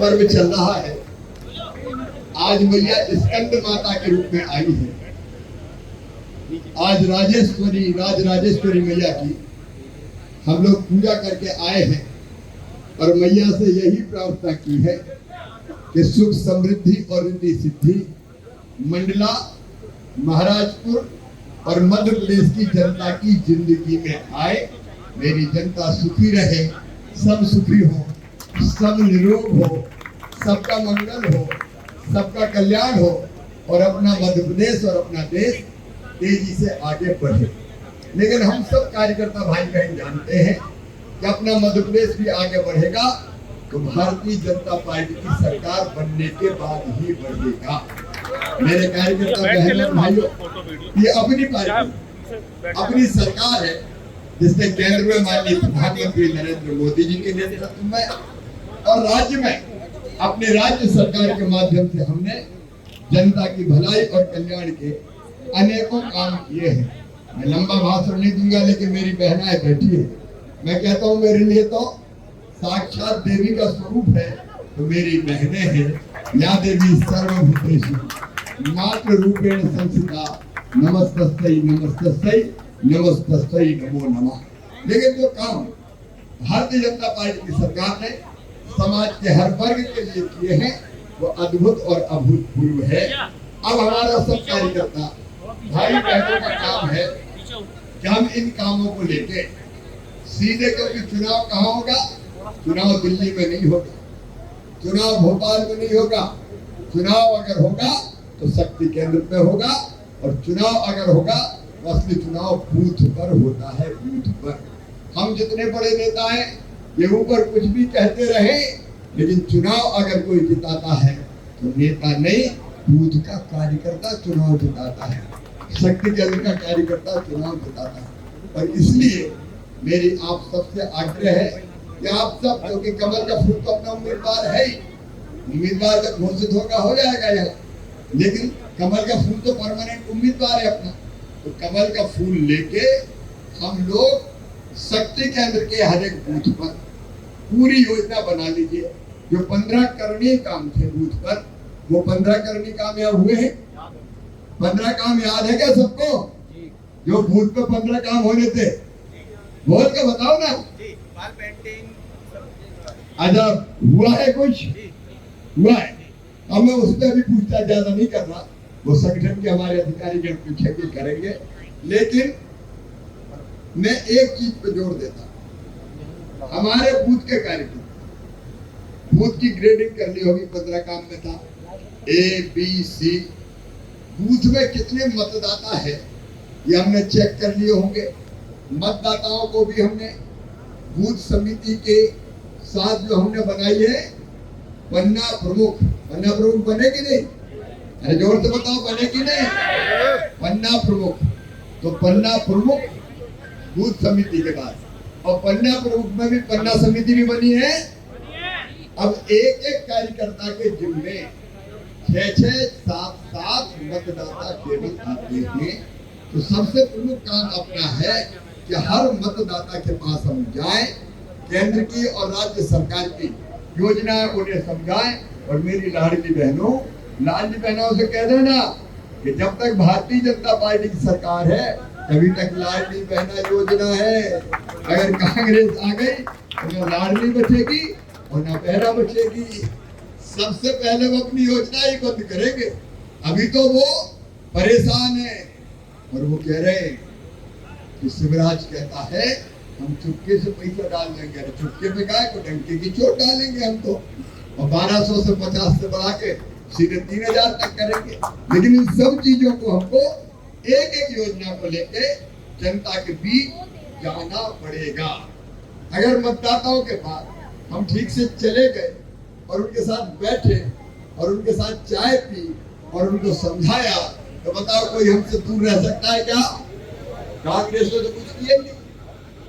पर्व चल रहा है। आज मैया स्कंद माता के रूप में आई है। आज राजराजेश्वरी मैया की हम लोग पूजा करके आए हैं और मैया से यही प्रार्थना की है कि सुख समृद्धि और रिद्धि सिद्धि मंडला, महाराजपुर और मध्य प्रदेश की जनता की जिंदगी में आए। मेरी जनता सुखी रहे, सब सुखी हो, सब निरोग हो, सबका मंगल हो, सबका कल्याण हो और अपना मध्य प्रदेश और अपना देश तेजी से आगे बढ़े। लेकिन हम सब कार्यकर्ता भाई बहन जानते हैं कि अपना मध्य प्रदेश भी आगे बढ़ेगा तो भारतीय जनता पार्टी की सरकार बनने के बाद ही बढ़ेगा। मेरे कार्यकर्ता बहनों भाइयों, ये अपनी पार्टी, अपनी सरकार है जिसने केंद्र में माननीय प्रधानमंत्री नरेंद्र मोदी जी के नेतृत्व में और राज्य में अपने राज्य सरकार के माध्यम से हमने जनता की भलाई और कल्याण के अनेकों काम किए हैं। मैं लंबा भाषण नहीं दूंगा, लेकिन मेरी बहनाएं बैठी है। मैं कहता हूँ मेरे लिए तो साक्षात देवी का स्वरूप है तो मेरी बहनें हैं। या देवी सर्वभूतेषु मातृ रूपेण संस्थिता नमस्तस्यै नमस्तस्यै नमस्तस्यै नमो नमः। लेकिन जो काम भारतीय जनता पार्टी की सरकार ने समाज के हर वर्ग के लिए किए हैं वो अद्भुत और अभूतपूर्व है। अब हमारा सब कार्यकर्ता भाई बहनों का काम है कि हम इन कामों को लेके सीधे, क्योंकि चुनाव कहाँ होगा? चुनाव दिल्ली में नहीं होगा, चुनाव भोपाल में नहीं होगा। चुनाव अगर होगा तो शक्ति केंद्र पे होगा और चुनाव अगर होगा तो असली चुनाव बूथ पर होता है। बूथ पर हम जितने बड़े नेता हैं ये ऊपर कुछ भी कहते रहे, लेकिन चुनाव अगर कोई जिताता है तो नेता नहीं, बूथ का कार्यकर्ता चुनाव जिताता है, शक्ति केंद्र का कार्यकर्ता चुनाव जिताता है। और इसलिए मेरी आप सबसे आग्रह है कि आप सब, क्योंकि कमल का फूल तो अपना उम्मीदवार है ही, उम्मीदवार जब घोषित होगा हो जाएगा यहाँ, लेकिन कमल का फूल तो परमानेंट उम्मीदवार है अपना। तो कमल का फूल लेके हम लोग शक्ति केंद्र के हर एक बूथ पर पूरी योजना बना लीजिए। जो 15 करणीय काम थे बूथ पर, वो 15 करणीय काम यहाँ हुए हैं। 15 काम याद है क्या सबको? जो बूथ पे 15 काम होने थे, बोल के बताओ ना। अच्छा, हुआ है कुछ? हुआ है। अब मैं उस पर भी पूछता ज्यादा नहीं कर रहा, वो संगठन के हमारे अधिकारी जन पूछेंगे करेंगे। लेकिन मैं एक चीज पे जोर देता, हमारे बूथ के कार्यक्रम, बूथ की ग्रेडिंग करनी होगी। 15 काम में था ABC, बूथ में कितने मतदाता है ये हमने चेक कर लिए होंगे। मतदाताओं को भी हमने बूथ समिति के साथ जो हमने बनाई है पन्ना प्रमुख बने कि नहीं? अरे जोर से बताओ, बने कि नहीं? पन्ना प्रमुख, तो पन्ना प्रमुख बूथ समिति के बाद, और पन्ना प्रमुख में भी पन्ना समिति भी बनी है। अब एक एक कार्यकर्ता के जिम्मे 6-6, 7-7 मतदाता केवल आते हैं। तो सबसे प्रमुख काम अपना है कि हर मतदाता के पास हम जाएं, केंद्र की और राज्य सरकार की योजनाएं उन्हें समझाएं। और मेरी लाडली बहनों से कह देना कि जब तक भारतीय जनता पार्टी की सरकार है तभी तक लाडली बहना योजना है। अगर कांग्रेस आ गई तो न लाडली बचेगी और न बहना बचेगी। सबसे पहले वो अपनी योजना ही बंद करेंगे। अभी तो वो परेशान है और वो कह रहे हैं कि शिवराज कहता है हम चुपके से पैसा डाल देंगे। चुपके में गाय को डंके की चोट डालेंगे हम तो, और 1200 से 50 से बढ़ा के सीधे 3000 तक करेंगे। लेकिन इन सब चीजों को हमको एक एक योजना को लेके जनता के बीच जाना पड़ेगा। अगर मतदाताओं के पास हम ठीक से चले गए और उनके साथ बैठे और उनके साथ चाय पी और उनको समझाया तो बताओ कोई हमसे दूर रह सकता है क्या? कांग्रेस ने तो कुछ किया नहीं।